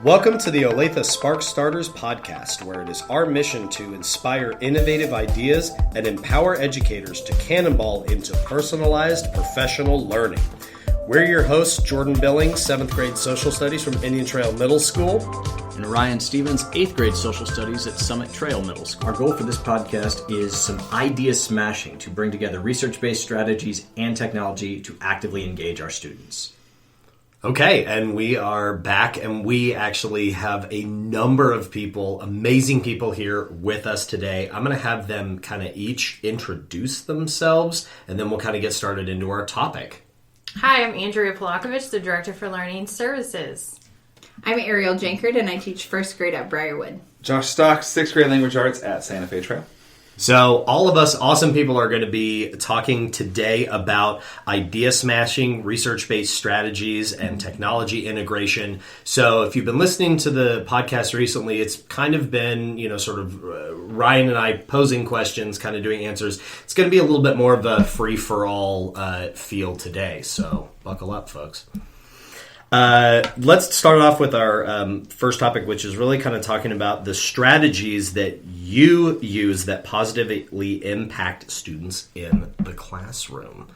Welcome to the Olathe Spark Starters podcast, where it is our mission to inspire innovative ideas and empower educators to cannonball into personalized professional learning. We're your hosts, Jordan Billings, 7th grade social studies from Indian Trail Middle School. And Ryan Stevens, 8th grade social studies at Summit Trail Middle School. Our goal for this podcast is some idea smashing to bring together research-based strategies and technology to actively engage our students. Okay, and we are back, and we actually have a number of people, amazing people here with us today. I'm going to have them kind of each introduce themselves, and then we'll kind of get started into our topic. Hi, I'm Andrea Polakovich, the Director for Learning Services. I'm Ariel Jankard, and I teach first grade at Briarwood. Josh Stock, 6th grade language arts at Santa Fe Trail. So all of us awesome people are going to be talking today about idea smashing, research-based strategies, and technology integration. So if you've been listening to the podcast recently, it's kind of been, sort of Ryan and I posing questions, kind of doing answers. It's going to be a little bit more of a free-for-all feel today. So buckle up, folks. Let's start off with our first topic, which is really kind of talking about the strategies that you use that positively impact students in the classroom.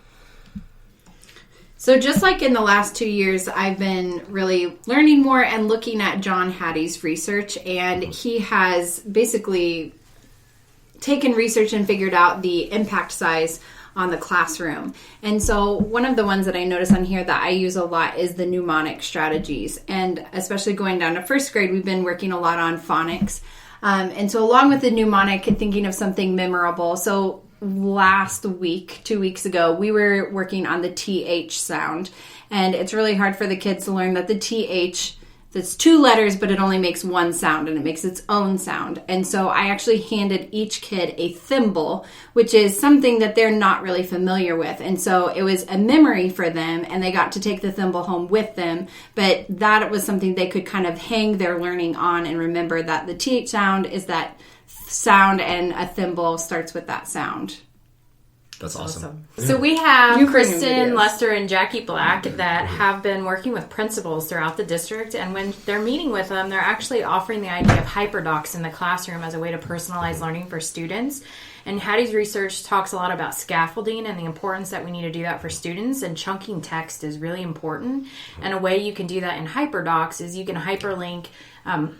So just like in the last 2 years, I've been really learning more and looking at John Hattie's research, and he has basically taken research and figured out the impact size on the classroom. And so one of the ones that I notice on here that I use a lot is the Mnemonic Strategies. And especially going down to first grade, we've been working a lot on phonics. And so along with the mnemonic, thinking of something memorable. So last week, 2 weeks ago, we were working on the TH sound. And it's really hard for the kids to learn that the TH, that's two letters, but it only makes one sound, and it makes its own sound. And so I actually handed each kid a thimble, which is something that they're not really familiar with. And so it was a memory for them, and they got to take the thimble home with them. But that was something they could kind of hang their learning on and remember that the TH sound is that sound, and a thimble starts with that sound. That's awesome. So we have Kristen, Lester, and Jackie Black that have been working with principals throughout the district. And when they're meeting with them, they're actually offering the idea of hyperdocs in the classroom as a way to personalize learning for students. And Hattie's research talks a lot about scaffolding and the importance that we need to do that for students. And chunking text is really important. And a way you can do that in hyperdocs is you can hyperlink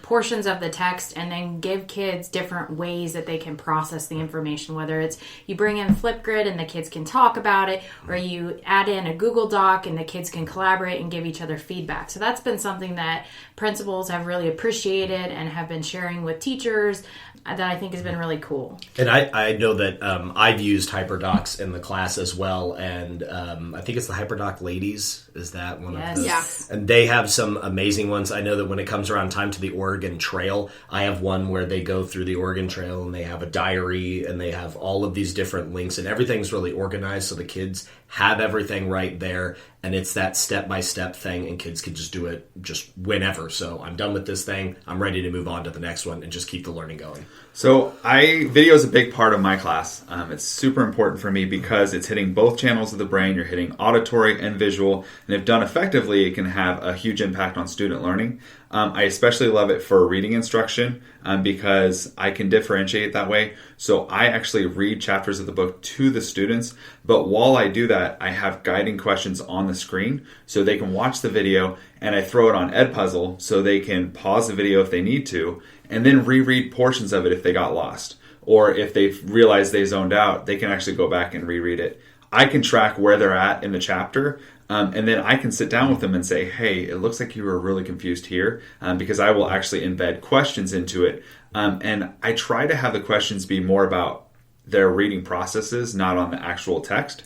portions of the text and then give kids different ways that they can process the information, whether it's you bring in Flipgrid and the kids can talk about it, or you add in a Google Doc and the kids can collaborate and give each other feedback. So that's been something that principals have really appreciated and have been sharing with teachers that I think has been really cool. And I know that I've used HyperDocs in the class as well, and I think it's the HyperDoc Ladies. Is that one of those? Yes. And they have some amazing ones. I know that when it comes around time to the Oregon Trail, I have one where they go through the Oregon Trail and they have a diary and they have all of these different links, and everything's really organized so the kids have everything right there, and it's that step-by-step thing, and kids can just do it just whenever. So I'm done with this thing, I'm ready to move on to the next one and just keep the learning going. So video is a big part of my class. It's super important for me because it's hitting both channels of the brain. You're hitting auditory and visual, and if done effectively, it can have a huge impact on student learning. I especially love it for reading instruction because I can differentiate that way. So I actually read chapters of the book to the students, but while I do that, I have guiding questions on the screen so they can watch the video, and I throw it on Edpuzzle so they can pause the video if they need to, and then reread portions of it if they got lost. Or if they realize they zoned out, they can actually go back and reread it. I can track where they're at in the chapter, and then I can sit down with them and say, hey, it looks like you were really confused here, because I will actually embed questions into it. And I try to have the questions be more about their reading processes, not on the actual text.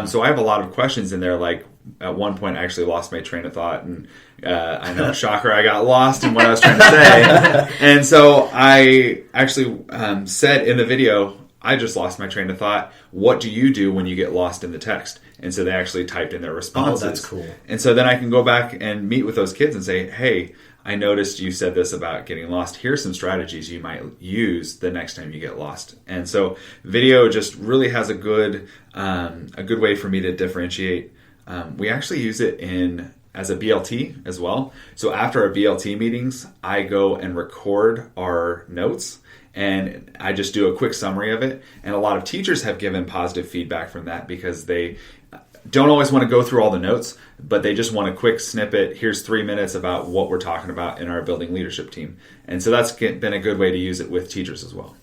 So I have a lot of questions in there, like at one point I actually lost my train of thought, and I know, shocker, I got lost in what I was trying to say. And so I actually said in the video, I just lost my train of thought. What do you do when you get lost in the text? And so they actually typed in their responses. Oh, that's cool. And so then I can go back and meet with those kids and say, hey, I noticed you said this about getting lost. Here's some strategies you might use the next time you get lost. And so video just really has a good way for me to differentiate. We actually use it in as a BLT as well. So after our BLT meetings, I go and record our notes, and I just do a quick summary of it. And a lot of teachers have given positive feedback from that because they don't always want to go through all the notes, but they just want a quick snippet. Here's 3 minutes about what we're talking about in our building leadership team. And so that's been a good way to use it with teachers as well.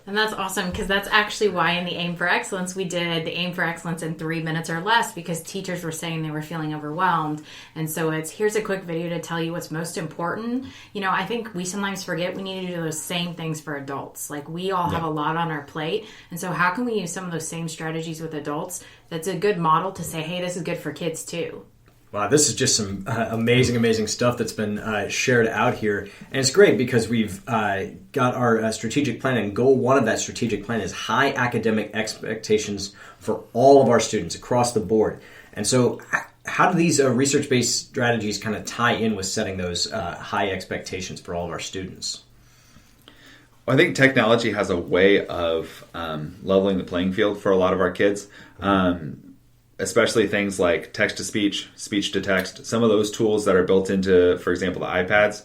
And that's awesome, because that's actually why in the Aim for Excellence we did the Aim for Excellence in 3 minutes or less, because teachers were saying they were feeling overwhelmed. And so it's, here's a quick video to tell you what's most important. I think we sometimes forget we need to do those same things for adults. Like, we all have a lot on our plate. And so how can we use some of those same strategies with adults? That's a good model to say, hey, this is good for kids too. Wow, this is just some amazing stuff that's been shared out here. And it's great because we've got our strategic plan, and goal one of that strategic plan is high academic expectations for all of our students across the board. And so how do these research-based strategies kind of tie in with setting those high expectations for all of our students? I think technology has a way of leveling the playing field for a lot of our kids. Especially things like text-to-speech, speech-to-text, some of those tools that are built into, for example, the iPads.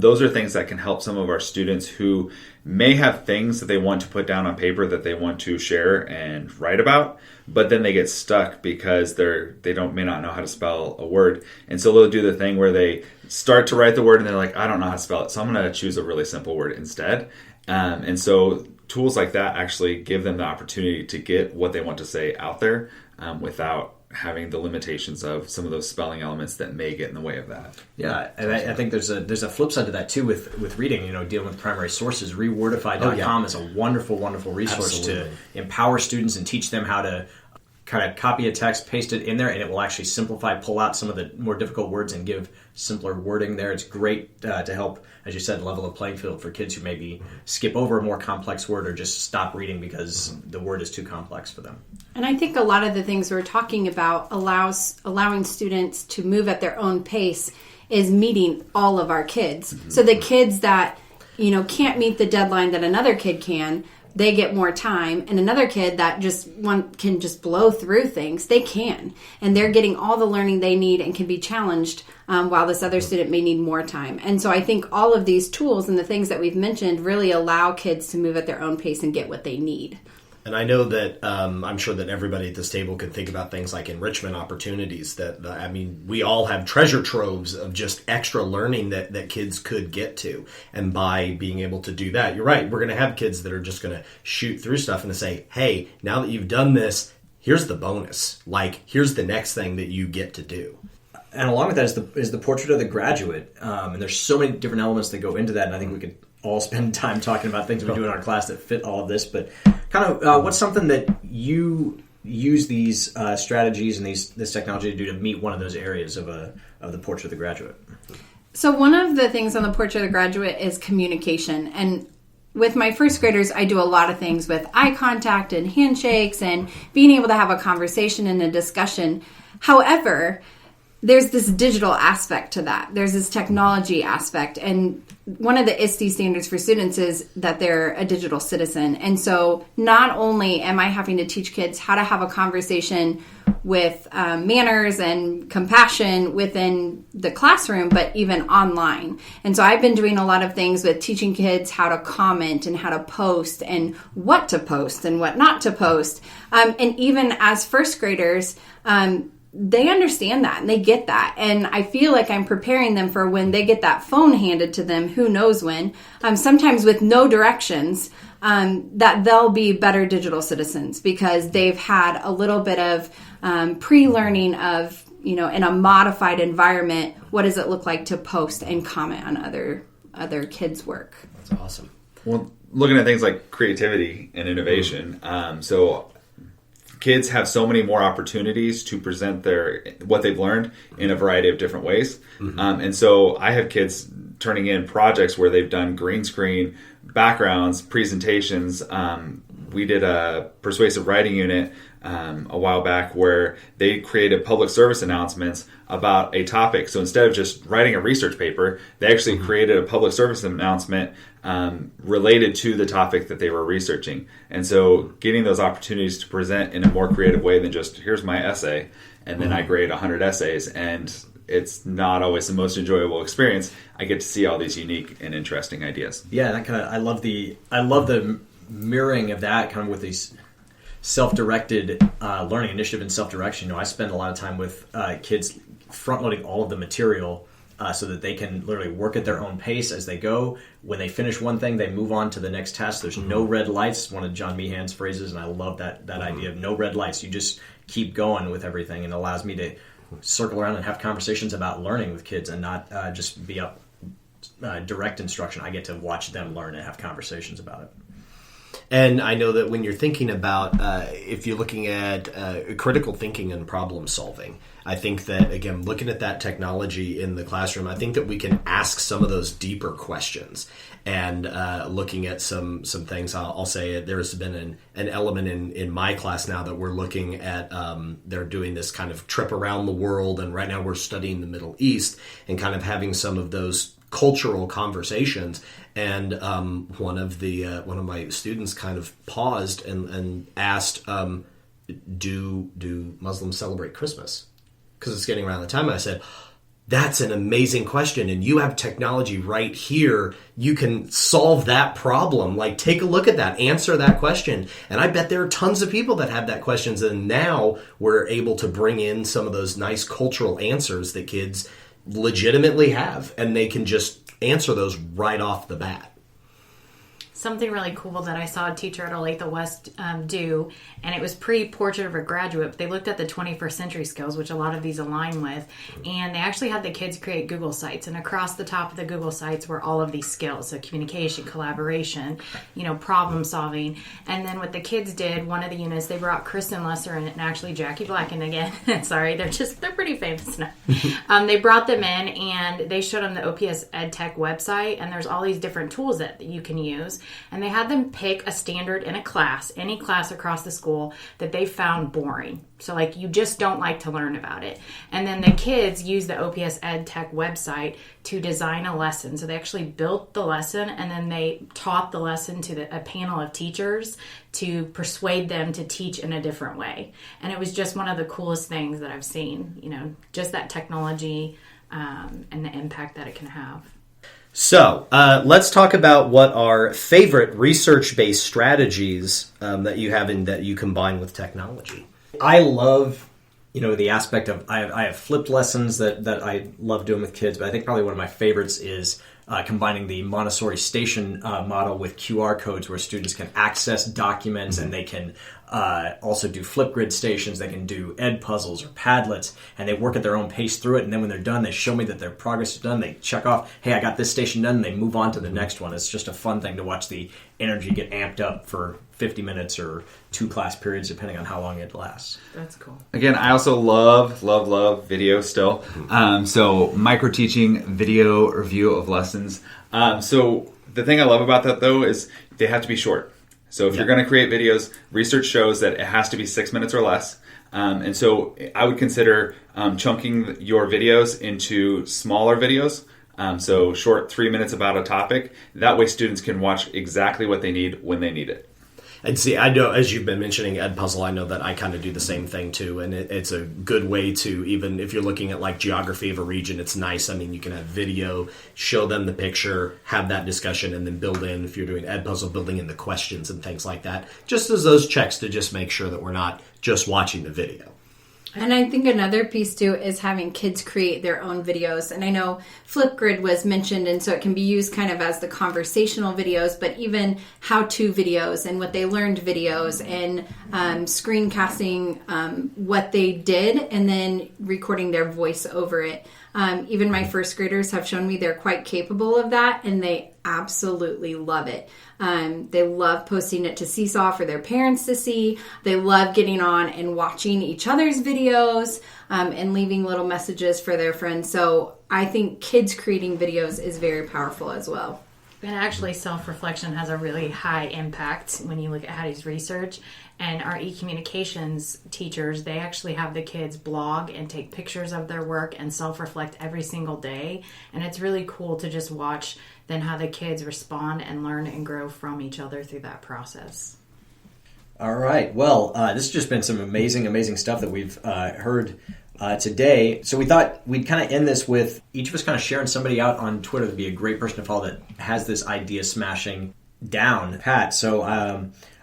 Those are things that can help some of our students who may have things that they want to put down on paper that they want to share and write about, but then they get stuck because they may not know how to spell a word. And so they'll do the thing where they start to write the word and they're like, I don't know how to spell it, so I'm going to choose a really simple word instead. And so tools like that actually give them the opportunity to get what they want to say out there without having the limitations of some of those spelling elements that may get in the way of that. Yeah, and I think there's a flip side to that too with reading. Dealing with primary sources. Rewordify.com is a wonderful resource to empower students and teach them how to kind of copy a text, paste it in there, and it will actually simplify, pull out some of the more difficult words and give simpler wording there. It's great to help, as you said, level the playing field for kids who maybe skip over a more complex word or just stop reading because the word is too complex for them. And I think a lot of the things we're talking about allowing students to move at their own pace is meeting all of our kids. Mm-hmm. So the kids that, can't meet the deadline that another kid can, they get more time, and another kid that can just blow through things, they can. And they're getting all the learning they need and can be challenged while this other student may need more time. And so I think all of these tools and the things that we've mentioned really allow kids to move at their own pace and get what they need. And I know that I'm sure that everybody at this table could think about things like enrichment opportunities. We all have treasure troves of just extra learning that kids could get to. And by being able to do that, you're right, we're going to have kids that are just going to shoot through stuff and to say, hey, now that you've done this, here's the bonus. Like, here's the next thing that you get to do. And along with that is the portrait of the graduate. And there's so many different elements that go into that, and I think we could all spend time talking about things we do in our class that fit all of this. But kind of what's something that you use these strategies and this technology to do to meet one of those areas of the portrait of the graduate? So one of the things on the portrait of the graduate is communication. And with my first graders, I do a lot of things with eye contact and handshakes and being able to have a conversation and a discussion. However, there's this digital aspect to that. There's this technology aspect. And one of the ISTE standards for students is that they're a digital citizen. And so not only am I having to teach kids how to have a conversation with manners and compassion within the classroom, but even online. And so I've been doing a lot of things with teaching kids how to comment and how to post and what to post and what not to post. And even as first graders, they understand that and they get that. And I feel like I'm preparing them for when they get that phone handed to them, who knows when, sometimes with no directions, that they'll be better digital citizens because they've had a little bit of pre-learning of, in a modified environment, what does it look like to post and comment on other kids' work. That's awesome. Well, looking at things like creativity and innovation, so kids have so many more opportunities to present what they've learned in a variety of different ways. Mm-hmm. And so I have kids turning in projects where they've done green screen backgrounds, presentations. We did a persuasive writing unit a while back where they created public service announcements about a topic. So instead of just writing a research paper, they actually created a public service announcement related to the topic that they were researching. And so getting those opportunities to present in a more creative way than just, here's my essay, and then I grade 100 essays. And it's not always the most enjoyable experience, I get to see all these unique and interesting ideas. Yeah, that I love the mirroring of that kind of with these self-directed learning initiative and self-direction. I spend a lot of time with kids front-loading all of the material so that they can literally work at their own pace as they go. When they finish one thing, they move on to the next task. There's no red lights, one of John Meehan's phrases, and I love that idea of no red lights. You just keep going with everything, and it allows me to circle around and have conversations about learning with kids and not just be up direct instruction. I get to watch them learn and have conversations about it. And I know that when you're thinking about, if you're looking at critical thinking and problem solving, I think that, again, looking at that technology in the classroom, I think that we can ask some of those deeper questions. And looking at some things, I'll say there's been an element in my class now that we're looking at, they're doing this kind of trip around the world, and right now we're studying the Middle East and kind of having some of those cultural conversations. And one of my students kind of paused and asked, do Muslims celebrate Christmas? Because it's getting around the time. And I said, that's an amazing question, and you have technology right here. You can solve that problem. Like, take a look at that, answer that question. And I bet there are tons of people that have that questions, and now we're able to bring in some of those nice cultural answers that kids legitimately have, and they can just answer those right off the bat. Something really cool that I saw a teacher at Olathe West do, and it was pre-Portrait of a Graduate, but they looked at the 21st century skills, which a lot of these align with, and they actually had the kids create Google Sites, and across the top of the Google Sites were all of these skills, so communication, collaboration, problem solving. And then what the kids did, one of the units, they brought Kristen Lesser and actually Jackie Black in again. Sorry, they're pretty famous now. They brought them in, and they showed them the OPS EdTech website, and there's all these different tools that you can use. And they had them pick a standard in a class, any class across the school, that they found boring. So, you just don't like to learn about it. And then the kids used the OPS EdTech website to design a lesson. So they actually built the lesson, and then they taught the lesson to a panel of teachers to persuade them to teach in a different way. And it was just one of the coolest things that I've seen, just that technology and the impact that it can have. So let's talk about what are favorite research-based strategies that you have and that you combine with technology. I love, the aspect of I have flipped lessons that I love doing with kids, but I think probably one of my favorites is combining the Montessori station model with QR codes where students can access documents and they can also do Flipgrid stations. They can do ed puzzles or Padlets, and they work at their own pace through it. And then when they're done, they show me that their progress is done. They check off, hey, I got this station done, and they move on to the next one. It's just a fun thing to watch the energy get amped up for 50 minutes or 2 class periods, depending on how long it lasts. That's cool. Again, I also love video still. So micro-teaching, video review of lessons. So the thing I love about that, though, is they have to be short. So if you're going to create videos, research shows that it has to be 6 minutes or less. And so I would consider chunking your videos into smaller videos. So short 3 minutes about a topic. That way students can watch exactly what they need when they need it. And see, I know, as you've been mentioning Edpuzzle, I know that I kind of do the same thing too, and it's a good way to, even if you're looking at geography of a region, it's nice. I mean, you can have video, show them the picture, have that discussion, and then build in, if you're doing Edpuzzle, building in the questions and things like that, just as those checks to just make sure that we're not just watching the video. And I think another piece too is having kids create their own videos. And I know Flipgrid was mentioned, and so it can be used kind of as the conversational videos, but even how-to videos and what they learned videos and screencasting what they did and then recording their voice over it. Even my first graders have shown me they're quite capable of that, and they absolutely love it. They love posting it to Seesaw for their parents to see. They love getting on and watching each other's videos and leaving little messages for their friends. So I think kids creating videos is very powerful as well. And actually, self-reflection has a really high impact when you look at Hattie's research. And our e-communications teachers, they actually have the kids blog and take pictures of their work and self-reflect every single day. And it's really cool to just watch then how the kids respond and learn and grow from each other through that process. All right. Well, this has just been some amazing stuff that we've heard today. So we thought we'd kind of end this with each of us kind of sharing somebody out on Twitter that'd be a great person to follow that has this idea smashing down pat. So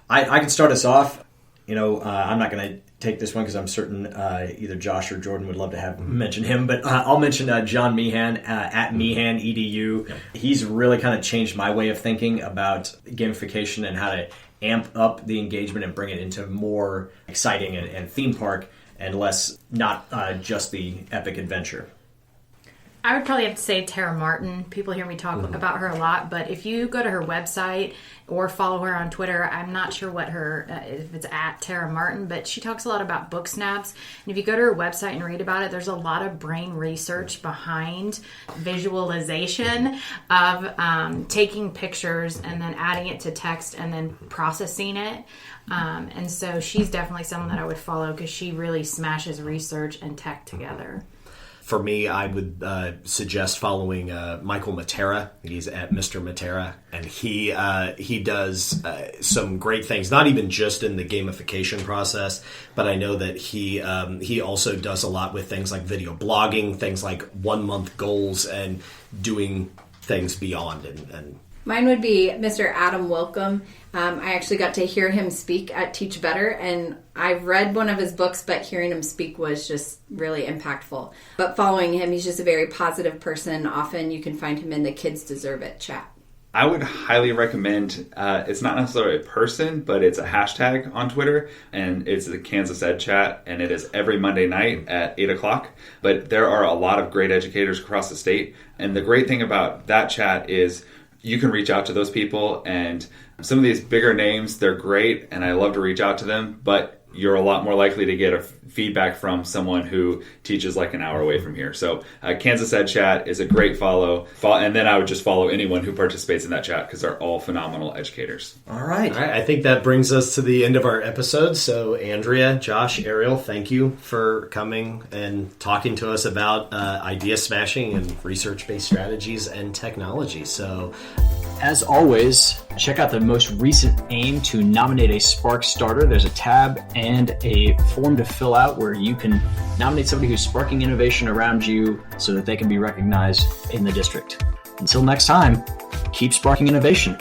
I can start us off. I'm not going to take this one because I'm certain either Josh or Jordan would love to have mention him, but I'll mention John Meehan at Meehan EDU. Yep. He's really kind of changed my way of thinking about gamification and how to amp up the engagement and bring it into more exciting and theme park and less not just the epic adventure. I would probably have to say Tara Martin. People hear me talk about her a lot, but if you go to her website or follow her on Twitter, I'm not sure what her, if it's at Tara Martin, but she talks a lot about book snaps. And if you go to her website and read about it, there's a lot of brain research behind visualization of taking pictures and then adding it to text and then processing it. And so she's definitely someone that I would follow because she really smashes research and tech together. For me, I would suggest following Michael Matera. He's at Mr. Matera, and he does some great things, not even just in the gamification process, but I know that he also does a lot with things like video blogging, things like 1 month goals, and doing things beyond. And mine would be Mr. Adam Wilkham. I actually got to hear him speak at Teach Better, and I've read one of his books, but hearing him speak was just really impactful. But following him, he's just a very positive person. Often you can find him in the Kids Deserve It chat. I would highly recommend, it's not necessarily a person, but it's a hashtag on Twitter, and it's the Kansas Ed Chat, and it is every Monday night at 8 o'clock. But there are a lot of great educators across the state, and the great thing about that chat is you can reach out to those people, and some of these bigger names, they're great, and I love to reach out to them, but you're a lot more likely to get a feedback from someone who teaches like an hour away from here. So Kansas Ed Chat is a great follow, and then I would just follow anyone who participates in that chat because they're all phenomenal educators. All right. I think that brings us to the end of our episode. So Andrea, Josh, Ariel, thank you for coming and talking to us about idea smashing and research-based strategies and technology. So as always, check out the most recent aim to nominate a Spark starter. There's a tab and a form to fill out where you can nominate somebody who's sparking innovation around you so that they can be recognized in the district. Until next time, keep sparking innovation.